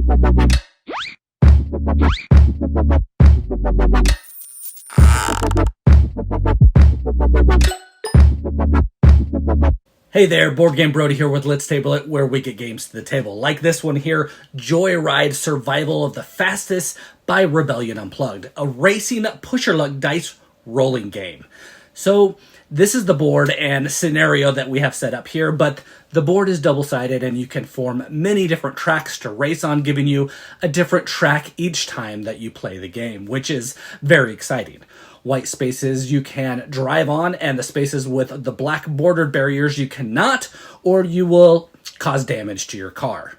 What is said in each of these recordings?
Hey there, Board Game Brody here with Let's Table It, where we get games to the table. Like this one here, Joyride Survival of the Fastest by Rebellion Unplugged, a racing push-your-luck dice rolling game. So this is the board and scenario that we have set up here, but the board is double-sided and you can form many different tracks to race on, giving you a different track each time that you play the game, which is very exciting. White spaces you can drive on, and the spaces with the black bordered barriers you cannot, or you will cause damage to your car.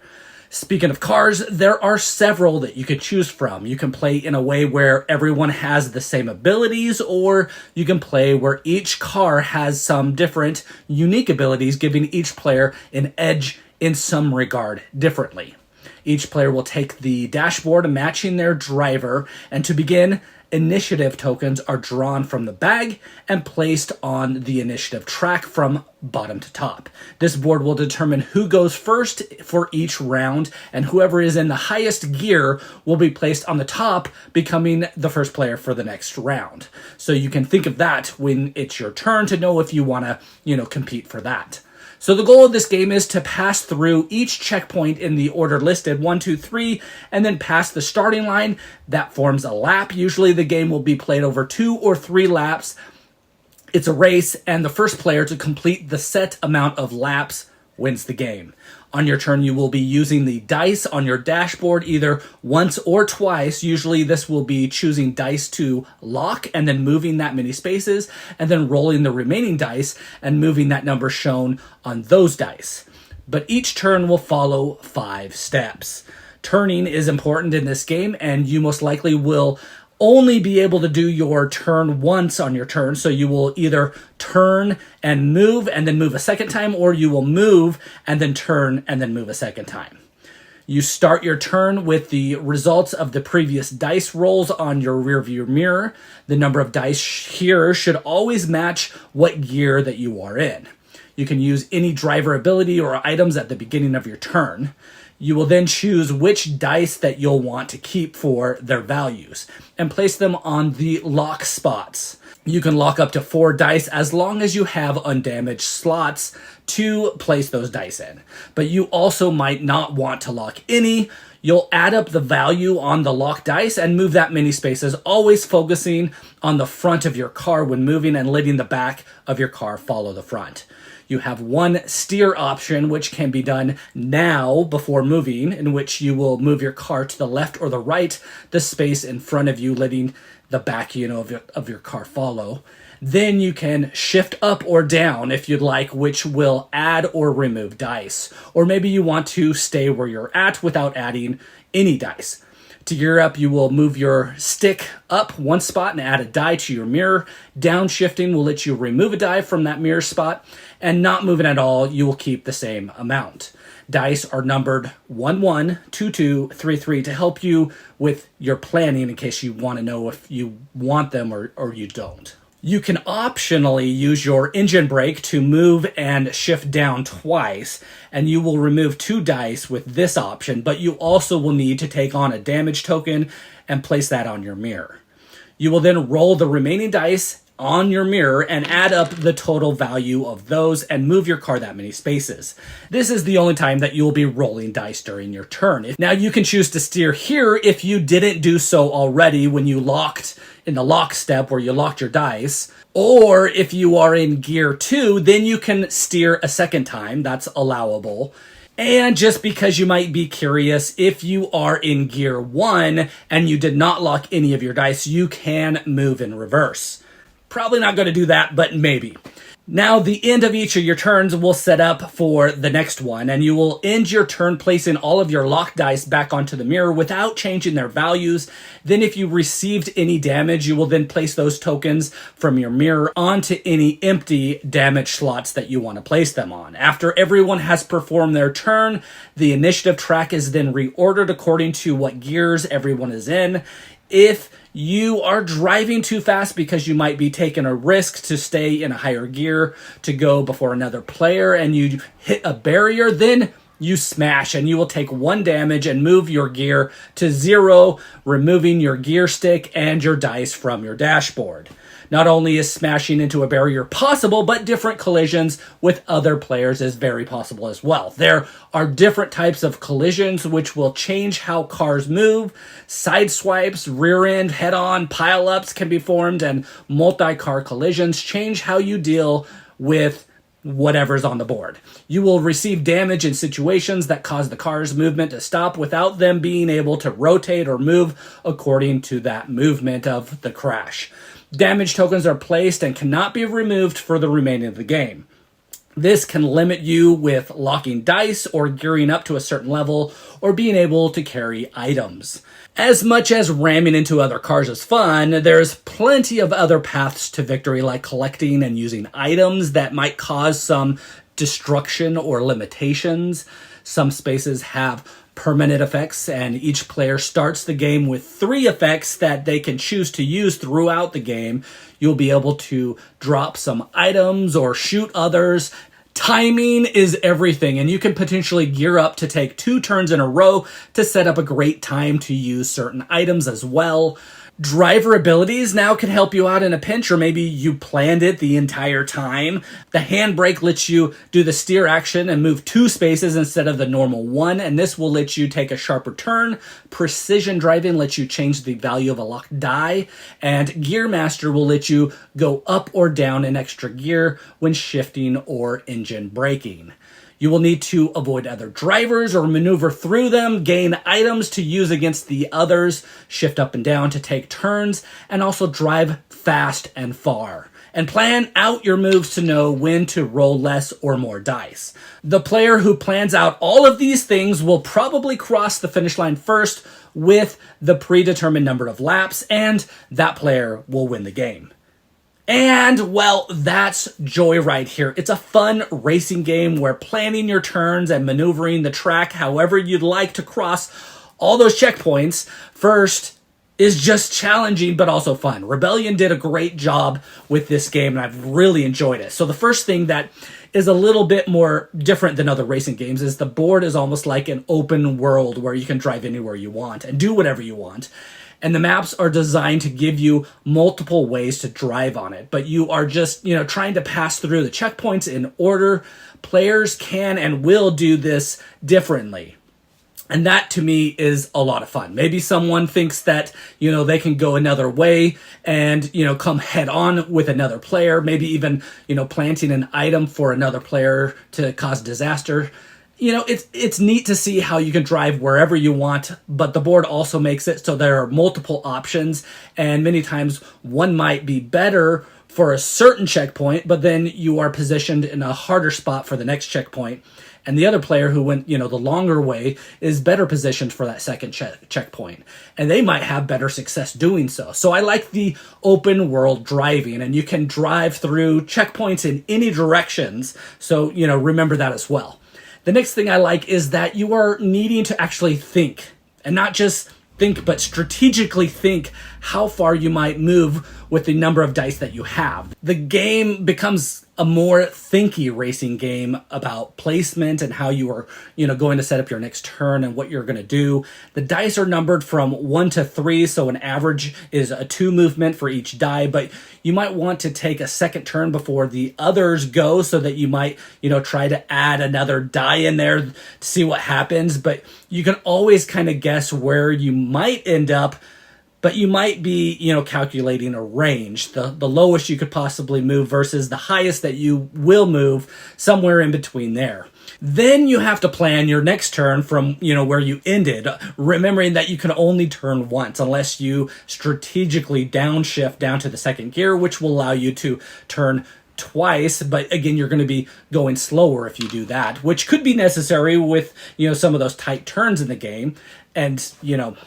Speaking of cars, there are several that you can choose from. You can play in a way where everyone has the same abilities, or you can play where each car has some different unique abilities, giving each player an edge in some regard differently. Each player will take the dashboard matching their driver, and to begin, initiative tokens are drawn from the bag and placed on the initiative track from bottom to top. This board will determine who goes first for each round, and whoever is in the highest gear will be placed on the top, becoming the first player for the next round. So you can think of that when it's your turn to know if you want to, compete for that. So the goal of this game is to pass through each checkpoint in the order listed, 1, 2, 3, and then pass the starting line. That forms a lap. Usually the game will be played over 2 or 3 laps. It's a race, and the first player to complete the set amount of laps wins the game. On your turn, you will be using the dice on your dashboard either once or twice. Usually this will be choosing dice to lock and then moving that many spaces, and then rolling the remaining dice and moving that number shown on those dice. But each turn will follow 5 steps. Turning is important in this game, and you most likely will only be able to do your turn once on your turn. So you will either turn and then move a second time, or you will move and then turn and then move a second time. You start your turn with the results of the previous dice rolls on your rearview mirror. The number of dice here should always match what gear that you are in. You can use any driver ability or items at the beginning of your turn. You will then choose which dice that you'll want to keep for their values and place them on the lock spots. You can lock up to 4 dice as long as you have undamaged slots to place those dice in. But you also might not want to lock any. You'll add up the value on the lock dice and move that many spaces, always focusing on the front of your car when moving and letting the back of your car follow the front. You have one steer option, which can be done now before moving, in which you will move your car to the left or the right, the space in front of you, letting the back, of your car follow. Then you can shift up or down if you'd like, which will add or remove dice. Or maybe you want to stay where you're at without adding any dice. To gear up, you will move your stick up 1 spot and add a die to your mirror. Downshifting will let you remove a die from that mirror spot, and not moving at all, you will keep the same amount. Dice are numbered 1, 1, 2, 2, 3, 3 to help you with your planning in case you want to know if you want them or you don't. You can optionally use your engine brake to move and shift down twice, and you will remove 2 dice with this option, but you also will need to take on a damage token and place that on your mirror. You will then roll the remaining dice on your mirror and add up the total value of those and move your car that many spaces. This is the only time that you will be rolling dice during your turn. Now you can choose to steer here if you didn't do so already when you locked in the lock step where you locked your dice, or if you are in gear 2, then you can steer a second time. That's allowable. And just because you might be curious, if you are in gear 1 and you did not lock any of your dice, you can move in reverse. Probably not going to do that, but maybe. Now, the end of each of your turns will set up for the next one, and you will end your turn placing all of your locked dice back onto the mirror without changing their values. Then if you received any damage, you will then place those tokens from your mirror onto any empty damage slots that you want to place them on. After everyone has performed their turn, the initiative track is then reordered according to what gears everyone is in. If you are driving too fast because you might be taking a risk to stay in a higher gear to go before another player and you hit a barrier, then you smash and you will take 1 damage and move your gear to 0, removing your gear stick and your dice from your dashboard. Not only is smashing into a barrier possible, but different collisions with other players is very possible as well. There are different types of collisions which will change how cars move. Side swipes, rear end, head-on, pile-ups can be formed, and multi-car collisions change how you deal with whatever's on the board. You will receive damage in situations that cause the car's movement to stop without them being able to rotate or move according to that movement of the crash. Damage tokens are placed and cannot be removed for the remaining of the game. This can limit you with locking dice or gearing up to a certain level or being able to carry items. As much as ramming into other cars is fun, there's plenty of other paths to victory, like collecting and using items that might cause some destruction or limitations. Some spaces have permanent effects, and each player starts the game with 3 effects that they can choose to use throughout the game. You'll be able to drop some items or shoot others. Timing is everything, and you can potentially gear up to take 2 turns in a row to set up a great time to use certain items as well. Driver abilities now can help you out in a pinch, or maybe you planned it the entire time. The handbrake lets you do the steer action and move 2 spaces instead of the normal 1, and this will let you take a sharper turn. Precision driving lets you change the value of a locked die, and Gearmaster will let you go up or down an extra gear when shifting or engine braking. You will need to avoid other drivers or maneuver through them, gain items to use against the others, shift up and down to take turns, and also drive fast and far. And plan out your moves to know when to roll less or more dice. The player who plans out all of these things will probably cross the finish line first with the predetermined number of laps, and that player will win the game. And, well, that's Joyride here. It's a fun racing game where planning your turns and maneuvering the track however you'd like to cross all those checkpoints first is just challenging but also fun. Rebellion did a great job with this game, and I've really enjoyed it. So the first thing that is a little bit more different than other racing games is the board is almost like an open world where you can drive anywhere you want and do whatever you want. And the maps are designed to give you multiple ways to drive on it, but you are just, trying to pass through the checkpoints in order. Players can and will do this differently. And that, to me, is a lot of fun. Maybe someone thinks that, they can go another way and, come head on with another player, maybe even, planting an item for another player to cause disaster. It's neat to see how you can drive wherever you want, but the board also makes it so there are multiple options, and many times one might be better for a certain checkpoint, but then you are positioned in a harder spot for the next checkpoint, and the other player who went, the longer way is better positioned for that second checkpoint, and they might have better success doing so. So I like the open world driving, and you can drive through checkpoints in any directions, so, remember that as well. The next thing I like is that you are needing to actually think, and not just think, but strategically think how far you might move with the number of dice that you have. The game becomes a more thinky racing game about placement and how you are, going to set up your next turn and what you're going to do. The dice are numbered from 1 to 3, so an average is a 2 movement for each die, but you might want to take a second turn before the others go so that you might, try to add another die in there to see what happens, but you can always kind of guess where you might end up. But you might be, calculating a range, the lowest you could possibly move versus the highest that you will move, somewhere in between there. Then you have to plan your next turn from, where you ended, remembering that you can only turn once unless you strategically downshift down to the second gear, which will allow you to turn twice, but again, you're going to be going slower if you do that, which could be necessary with, some of those tight turns in the game, and,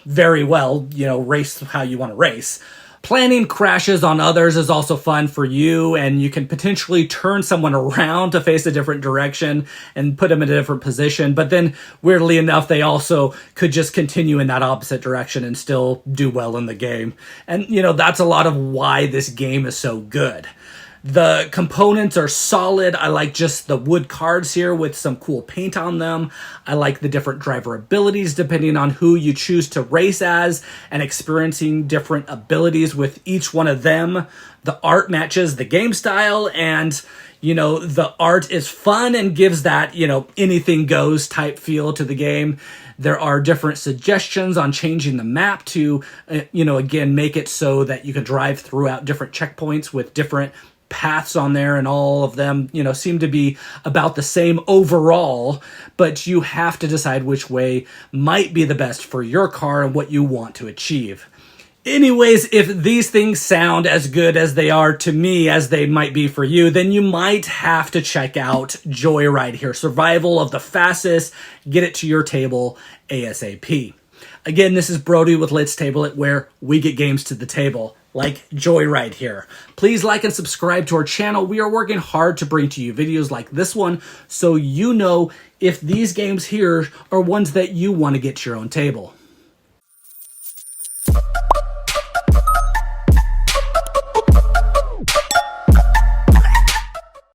very well, race how you want to race. Planning crashes on others is also fun for you, and you can potentially turn someone around to face a different direction and put them in a different position, but then, weirdly enough, they also could just continue in that opposite direction and still do well in the game. And, that's a lot of why this game is so good. The components are solid. I like just the wood cards here with some cool paint on them. I like the different driver abilities depending on who you choose to race as and experiencing different abilities with each one of them. The art matches the game style, and the art is fun and gives that, anything goes type feel to the game. There are different suggestions on changing the map to, again, make it so that you can drive throughout different checkpoints with different paths on there, and all of them, seem to be about the same overall, but you have to decide which way might be the best for your car and what you want to achieve. Anyways, if these things sound as good as they are to me as they might be for you, then you might have to check out Joyride here. Survival of the fastest. Get it to your table ASAP. Again, this is Brody with Let's Table It, where we get games to the table, like Joyride here. Please like and subscribe to our channel. We are working hard to bring to you videos like this one, so you know if these games here are ones that you want to get to your own table.